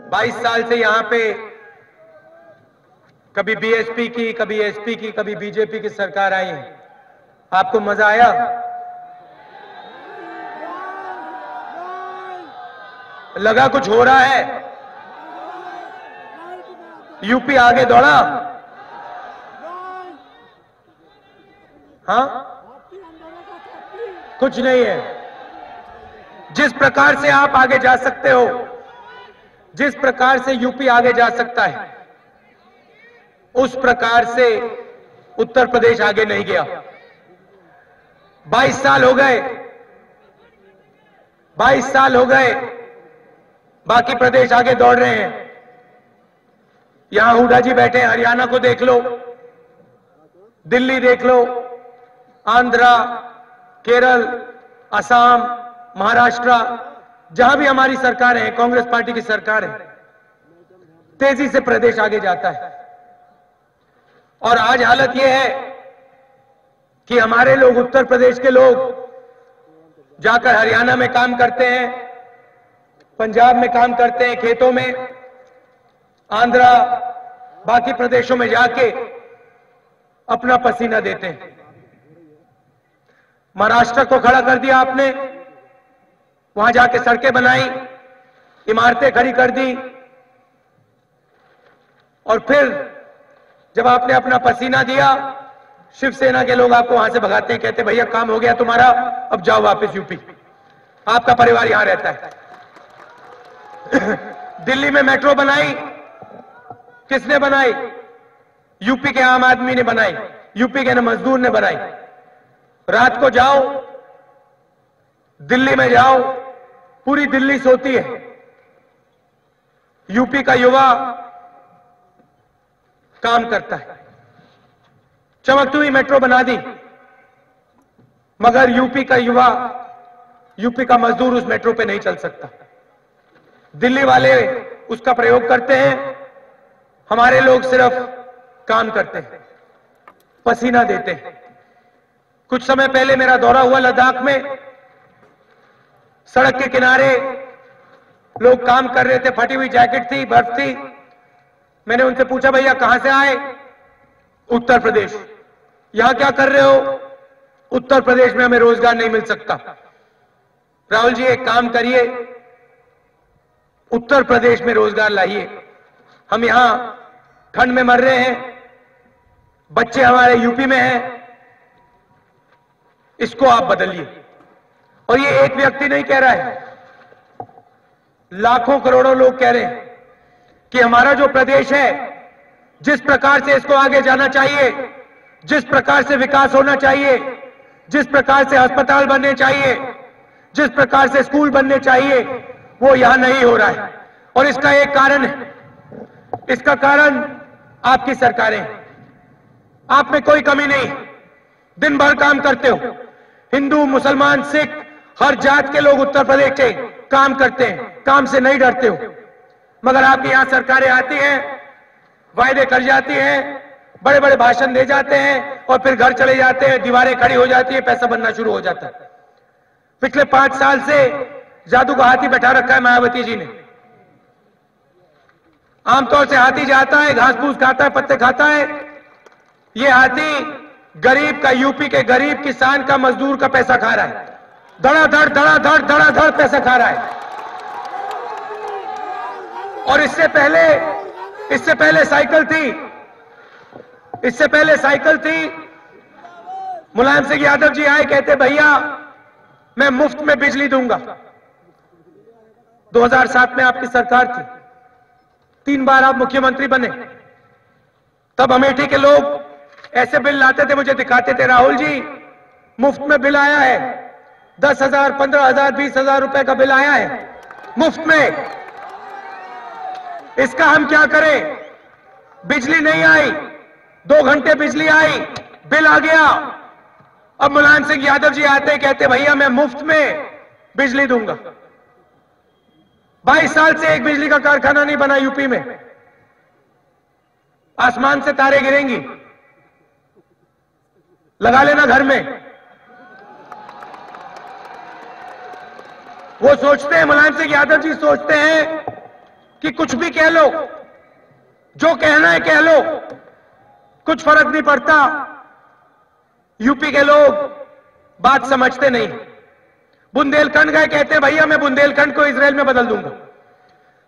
22 साल से यहां पे कभी बीएसपी की, कभी एसपी की, कभी बीजेपी की सरकार आई है। आपको मजा आया? लगा कुछ हो रहा है? यूपी आगे दौड़ा? हाँ, कुछ नहीं है। जिस प्रकार से आप आगे जा सकते हो, जिस प्रकार से यूपी आगे जा सकता है, उस प्रकार से उत्तर प्रदेश आगे नहीं गया। 22 साल हो गए, 22 साल हो गए, बाकी प्रदेश आगे दौड़ रहे हैं। यहां हुड्डा जी बैठे हैं, हरियाणा को देख लो, दिल्ली देख लो, आंध्रा, केरल, असम, महाराष्ट्र, जहां भी हमारी सरकार है, कांग्रेस पार्टी की सरकार है, तेजी से प्रदेश आगे जाता है। और आज हालत यह है कि हमारे लोग, उत्तर प्रदेश के लोग जाकर हरियाणा में काम करते हैं, पंजाब में काम करते हैं, खेतों में, आंध्रा, बाकी प्रदेशों में जाके अपना पसीना देते हैं। महाराष्ट्र को खड़ा कर दिया आपने, वहां जाके सड़कें बनाई, इमारतें खड़ी कर दी, और फिर जब आपने अपना पसीना दिया, शिवसेना के लोग आपको वहां से भगाते हैं, कहते भैया काम हो गया तुम्हारा, अब जाओ वापस यूपी, आपका परिवार यहां रहता है। दिल्ली में मेट्रो बनाई, किसने बनाई? यूपी के आम आदमी ने बनाई, यूपी के मजदूर ने बनाई। रात को जाओ, दिल्ली में जाओ, पूरी दिल्ली सोती है। यूपी का युवा काम करता है। चमकती हुई मेट्रो बना दी, मगर यूपी का युवा, यूपी का मजदूर उस मेट्रो पे नहीं चल सकता। दिल्ली वाले उसका प्रयोग करते हैं, हमारे लोग सिर्फ काम करते हैं, पसीना देते हैं। कुछ समय पहले मेरा दौरा हुआ लद्दाख में, सड़क के किनारे लोग काम कर रहे थे, फटी हुई जैकेट थी, बर्फ थी। मैंने उनसे पूछा भैया कहां से आए? उत्तर प्रदेश। यहां क्या कर रहे हो? उत्तर प्रदेश में हमें रोजगार नहीं मिल सकता। राहुल जी एक काम करिए, उत्तर प्रदेश में रोजगार लाइए। हम यहां ठंड में मर रहे हैं, बच्चे हमारे यूपी में हैं, इसको आप बदलिए। और ये एक व्यक्ति नहीं कह रहा है, लाखों करोड़ों लोग कह रहे हैं कि हमारा जो प्रदेश है, जिस प्रकार से इसको आगे जाना चाहिए, जिस प्रकार से विकास होना चाहिए, जिस प्रकार से अस्पताल बनने चाहिए, जिस प्रकार से स्कूल बनने चाहिए, वो यहां नहीं हो रहा है। और इसका एक कारण है, इसका कारण आपकी सरकारें हैं। आप में कोई कमी नहीं, दिन भर काम करते हो। हिंदू, मुसलमान, सिख, हर जात के लोग उत्तर प्रदेश के काम करते हैं, काम से नहीं डरते हो। मगर आपकी यहां सरकारें आती हैं, वायदे कर जाती हैं, बड़े बड़े भाषण दे जाते हैं, और फिर घर चले जाते हैं, दीवारें खड़ी हो जाती है, पैसा बनना शुरू हो जाता है। पिछले 5 साल से जादू का हाथी बैठा रखा है मायावती जी ने। आमतौर से हाथी जाता है, घास फूस खाता है, पत्ते खाता है। ये हाथी गरीब का, यूपी के गरीब किसान का, मजदूर का पैसा खा रहा है। धड़ाधड़ धड़ाधड़ धड़ाधड़ पैसा खा रहा है। और इससे पहले साइकिल थी, इससे पहले साइकिल थी। मुलायम सिंह यादव जी आए, कहते भैया मैं मुफ्त में बिजली दूंगा। 2007 में आपकी सरकार थी, 3 बार आप मुख्यमंत्री बने। तब अमेठी के लोग ऐसे बिल लाते थे, मुझे दिखाते थे, राहुल जी मुफ्त में बिल आया है, 10,000, 15,000, 20,000 रुपए का बिल आया है मुफ्त में। इसका हम क्या करें? बिजली नहीं आई, 2 घंटे बिजली आई, बिल आ गया। अब मुलायम सिंह यादव जी आते हैं, कहते भैया मैं मुफ्त में बिजली दूंगा। 22 साल से एक बिजली का कारखाना नहीं बना यूपी में। आसमान से तारे गिरेंगी, लगा लेना घर में। वो सोचते हैं, मुलायम सिंह यादव जी सोचते हैं कि कुछ भी कह लो, जो कहना है कह लो, कुछ फर्क नहीं पड़ता। यूपी के लोग बात समझते नहीं। बुंदेलखंड गए, कहते हैं भैया मैं बुंदेलखंड को इजराइल में बदल दूंगा।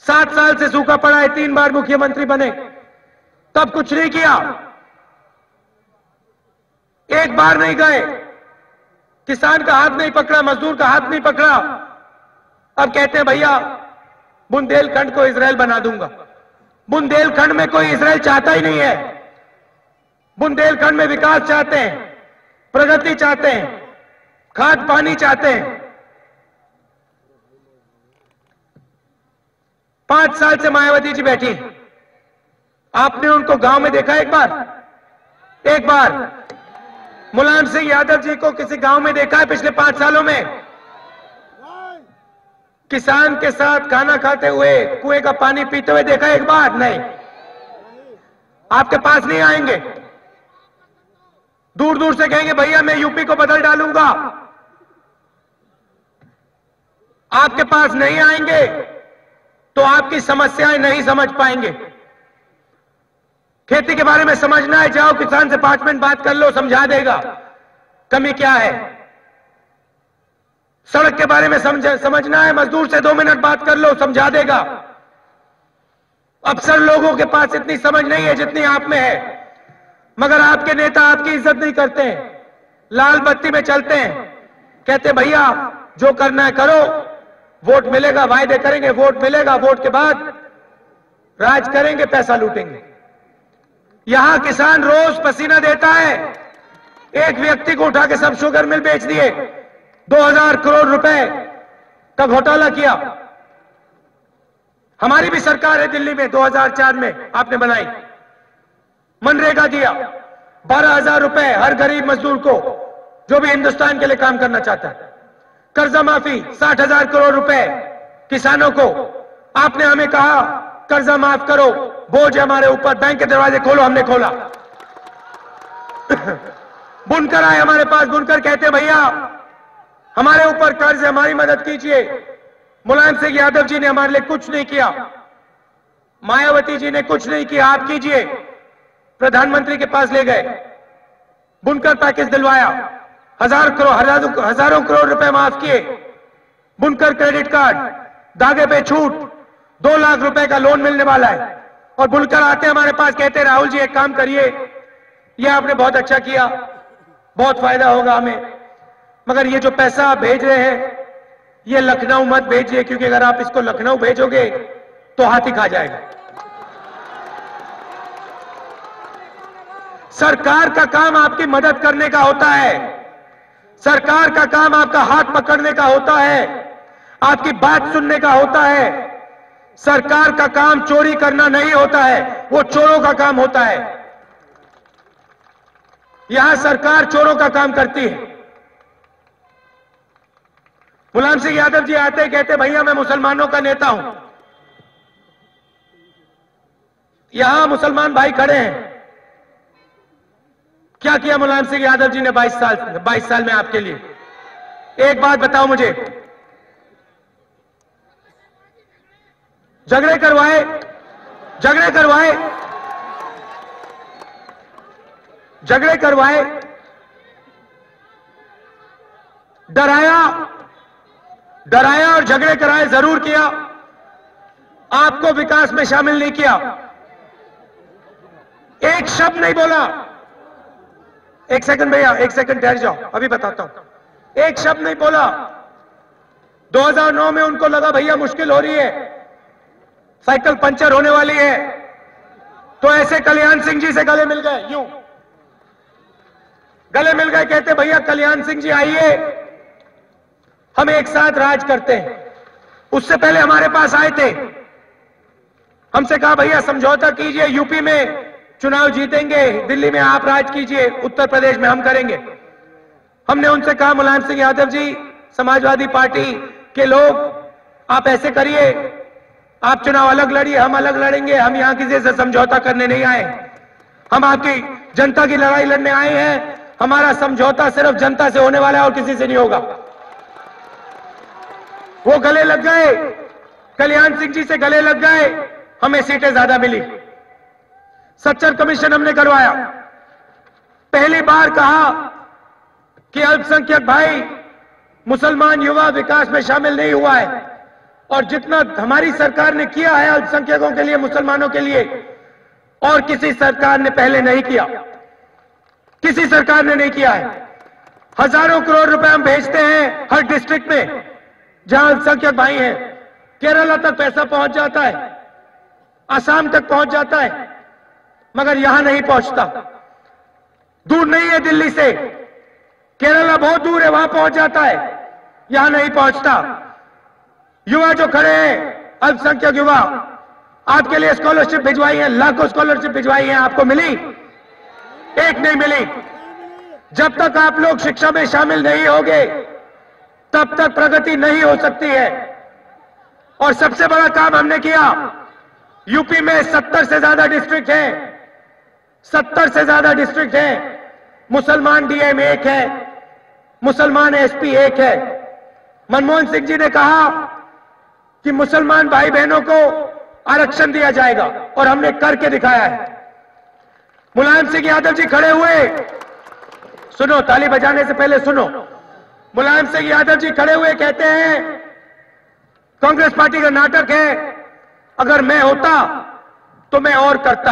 7 साल से सूखा पड़ा है, 3 बार मुख्यमंत्री बने, तब कुछ नहीं किया। एक बार नहीं गए, किसान का हाथ नहीं पकड़ा, मजदूर का हाथ नहीं पकड़ा। अब कहते हैं भैया बुंदेलखंड को इजराइल बना दूंगा। बुंदेलखंड में कोई इजराइल चाहता ही नहीं है। बुंदेलखंड में विकास चाहते हैं, प्रगति चाहते हैं, खाद पानी चाहते हैं। 5 साल से मायावती जी बैठी हैं। आपने उनको गांव में देखा एक बार मुलायम सिंह यादव जी को किसी गांव में देखा है पिछले 5 सालों में? किसान के साथ खाना खाते हुए, कुएं का पानी पीते हुए देखा एक बार? नहीं। आपके पास नहीं आएंगे, दूर दूर से कहेंगे भैया मैं यूपी को बदल डालूंगा। आपके पास नहीं आएंगे तो आपकी समस्याएं नहीं समझ पाएंगे। खेती के बारे में समझना है, जाओ किसान से 5 मिनट बात कर लो, समझा देगा कमी क्या है। सड़क के बारे में समझना है, मजदूर से 2 मिनट बात कर लो, समझा देगा। अफसर लोगों के पास इतनी समझ नहीं है जितनी आप में है, मगर आपके नेता आपकी इज्जत नहीं करते हैं, लाल बत्ती में चलते हैं, कहते भैया जो करना है करो, वोट मिलेगा, वायदे करेंगे, वोट मिलेगा, वोट के बाद राज करेंगे, पैसा लूटेंगे। यहां किसान रोज पसीना देता है। एक व्यक्ति को उठा के सब शुगर मिल बेच दिए, 2000 करोड़ रुपए का घोटाला किया। हमारी भी सरकार है दिल्ली में, 2004 में आपने बनाई, मनरेगा दिया, 12,000 रुपए हर गरीब मजदूर को जो भी हिंदुस्तान के लिए काम करना चाहता है। कर्जा माफी 60,000 करोड़ रुपए किसानों को। आपने हमें कहा कर्जा माफ करो, बोझ है हमारे ऊपर, बैंक के दरवाजे खोलो, हमने खोला। बुनकर आए हमारे पास, बुनकर कहते भैया हमारे ऊपर कर्ज है, हमारी मदद कीजिए। मुलायम सिंह यादव जी ने हमारे लिए कुछ नहीं किया, मायावती जी ने कुछ नहीं किया, आप कीजिए। प्रधानमंत्री के पास ले गए, बुनकर पैकेज दिलवाया, हजारों करोड़ रुपए माफ किए। बुनकर क्रेडिट कार्ड, धागे पे छूट, 2 लाख रुपए का लोन मिलने वाला है। और बुनकर आते हमारे पास, कहते राहुल जी एक काम करिए, ये आपने बहुत अच्छा किया, बहुत फायदा होगा हमें, मगर ये जो पैसा आप भेज रहे हैं ये लखनऊ मत भेजिए, क्योंकि अगर आप इसको लखनऊ भेजोगे तो हाथी खा जाएगा। सरकार का काम आपकी मदद करने का होता है, सरकार का काम आपका हाथ पकड़ने का होता है, आपकी बात सुनने का होता है। सरकार का काम चोरी करना नहीं होता है, वो चोरों का काम होता है। यहां सरकार चोरों का काम करती है। मुलायम सिंह यादव जी आते कहते भैया मैं मुसलमानों का नेता हूं। यहां मुसलमान भाई खड़े हैं, क्या किया मुलायम सिंह यादव जी ने 22 साल में आपके लिए? एक बात बताओ मुझे। झगड़े करवाए, झगड़े करवाए, झगड़े करवाए, डराया, डराया और झगड़े कराए, जरूर किया। आपको विकास में शामिल नहीं किया, एक शब्द नहीं बोला। एक सेकंड भैया, एक सेकंड ठहर जाओ, अभी बताता हूं। एक शब्द नहीं बोला। 2009 में उनको लगा भैया मुश्किल हो रही है, साइकिल पंचर होने वाली है, तो ऐसे कल्याण सिंह जी से गले मिल गए, यूं गले मिल गए, कहते भैया कल्याण सिंह जी आइए, हम एक साथ राज करते हैं। उससे पहले हमारे पास आए थे, हमसे कहा भैया समझौता कीजिए, यूपी में चुनाव जीतेंगे, दिल्ली में आप राज कीजिए, उत्तर प्रदेश में हम करेंगे। हमने उनसे कहा मुलायम सिंह यादव जी, समाजवादी पार्टी के लोग, आप ऐसे करिए, आप चुनाव अलग लड़िए, हम अलग लड़ेंगे, हम यहां किसी से समझौता करने नहीं आए, हम आपकी जनता की लड़ाई लड़ने आए हैं। हमारा समझौता सिर्फ जनता से होने वाला है और किसी से नहीं होगा। वो गले लग गए, कल्याण सिंह जी से गले लग गए, हमें सीटें ज्यादा मिली। सच्चर कमीशन हमने करवाया। पहली बार कहा कि अल्पसंख्यक भाई मुसलमान युवा विकास में शामिल नहीं हुआ है, और जितना हमारी सरकार ने किया है अल्पसंख्यकों के लिए, मुसलमानों के लिए, और किसी सरकार ने पहले नहीं किया, किसी सरकार ने नहीं किया है। हजारों करोड़ रुपए हम भेजते हैं हर डिस्ट्रिक्ट में जहां अल्पसंख्यक भाई हैं। केरला तक पैसा पहुंच जाता है, असम तक पहुंच जाता है, मगर यहां नहीं पहुंचता। दूर नहीं है दिल्ली से, केरला बहुत दूर है, वहां पहुंच जाता है, यहां नहीं पहुंचता। युवा जो खड़े हैं, अल्पसंख्यक युवा, आपके लिए स्कॉलरशिप भिजवाई है, लाखों स्कॉलरशिप भिजवाई है, आपको मिली? एक नहीं मिली। जब तक आप लोग शिक्षा में शामिल नहीं होंगे तब तक प्रगति नहीं हो सकती है। और सबसे बड़ा काम हमने किया, यूपी में 70 से ज्यादा डिस्ट्रिक्ट हैं, 70 से ज्यादा डिस्ट्रिक्ट हैं, मुसलमान डीएम एक है, मुसलमान एसपी एक है। मनमोहन सिंह जी ने कहा कि मुसलमान भाई बहनों को आरक्षण दिया जाएगा, और हमने करके दिखाया है। मुलायम सिंह यादव जी खड़े हुए, सुनो, ताली बजाने से पहले सुनो। मुलायम सिंह यादव जी खड़े हुए कहते हैं कांग्रेस पार्टी का नाटक है, अगर मैं होता तो मैं और करता।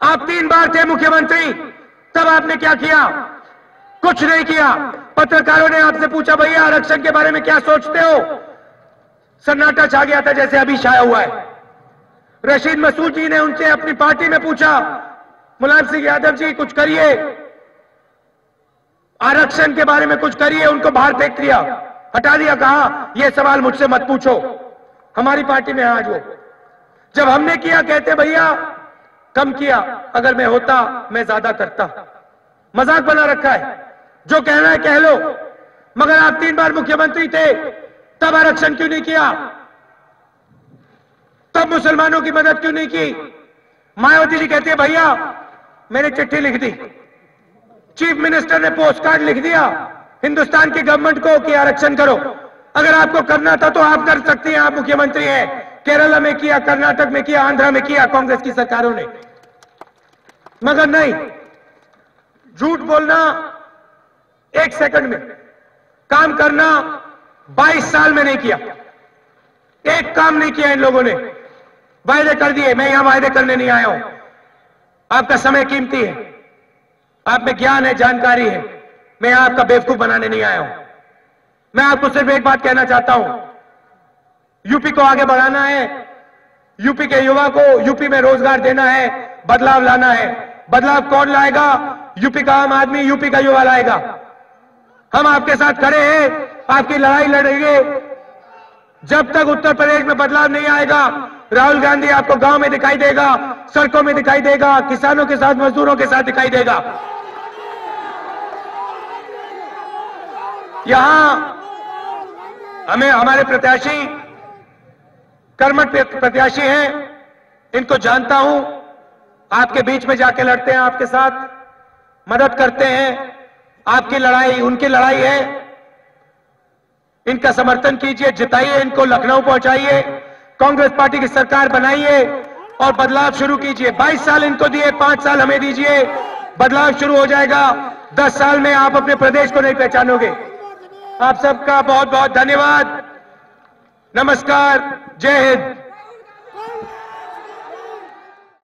आप 3 बार थे मुख्यमंत्री, तब आपने क्या किया? कुछ नहीं किया। पत्रकारों ने आपसे पूछा, भैया आरक्षण के बारे में क्या सोचते हो? सन्नाटा छा गया था, जैसे अभी छाया हुआ है। रशीद मसूद जी ने उनसे अपनी पार्टी में पूछा, मुलायम सिंह यादव जी कुछ करिए, आरक्षण के बारे में कुछ करिए, उनको बाहर फेंक दिया, हटा दिया, कहा यह सवाल मुझसे मत पूछो। हमारी पार्टी में आज वो, जब हमने किया कहते भैया कम किया, अगर मैं होता मैं ज्यादा करता। मजाक बना रखा है, जो कहना है कह लो। मगर आप 3 बार मुख्यमंत्री थे, तब आरक्षण क्यों नहीं किया? तब मुसलमानों की मदद क्यों नहीं की? मायावती जी कहती है भैया मैंने चिट्ठी लिख दी, चीफ मिनिस्टर ने पोस्ट कार्ड लिख दिया हिंदुस्तान की गवर्नमेंट को कि आरक्षण करो। अगर आपको करना था तो आप कर सकती हैं, आप मुख्यमंत्री हैं। केरला में किया, कर्नाटक में किया, आंध्र में किया कांग्रेस की सरकारों ने, मगर नहीं। झूठ बोलना 1 सेकंड में, काम करना 22 साल में नहीं किया। एक काम नहीं किया इन लोगों ने, वायदे कर दिए। मैं यहां वायदे करने नहीं आया हूं, आपका समय कीमती है, आप में ज्ञान है, जानकारी है, मैं आपका बेवकूफ बनाने नहीं आया हूं। मैं आपको सिर्फ एक बात कहना चाहता हूं, यूपी को आगे बढ़ाना है, यूपी के युवा को यूपी में रोजगार देना है, बदलाव लाना है। बदलाव कौन लाएगा? यूपी का आम आदमी, यूपी का युवा लाएगा। हम आपके साथ खड़े हैं, आपकी लड़ाई लड़ेंगे। जब तक उत्तर प्रदेश में बदलाव नहीं आएगा, राहुल गांधी आपको गांव में दिखाई देगा, सड़कों में दिखाई देगा, किसानों के साथ, मजदूरों के साथ दिखाई देगा। यहां हमें हमारे प्रत्याशी कर्मठ प्रत्याशी हैं, इनको जानता हूं, आपके बीच में जाके लड़ते हैं, आपके साथ मदद करते हैं। आपकी लड़ाई उनकी लड़ाई है, इनका समर्थन कीजिए, जिताइए इनको, लखनऊ पहुंचाइए, कांग्रेस पार्टी की सरकार बनाइए और बदलाव शुरू कीजिए। 22 साल इनको दिए, 5 साल हमें दीजिए, बदलाव शुरू हो जाएगा। 10 साल में आप अपने प्रदेश को नहीं पहचानोगे। आप सबका बहुत बहुत धन्यवाद। नमस्कार, जय हिंद।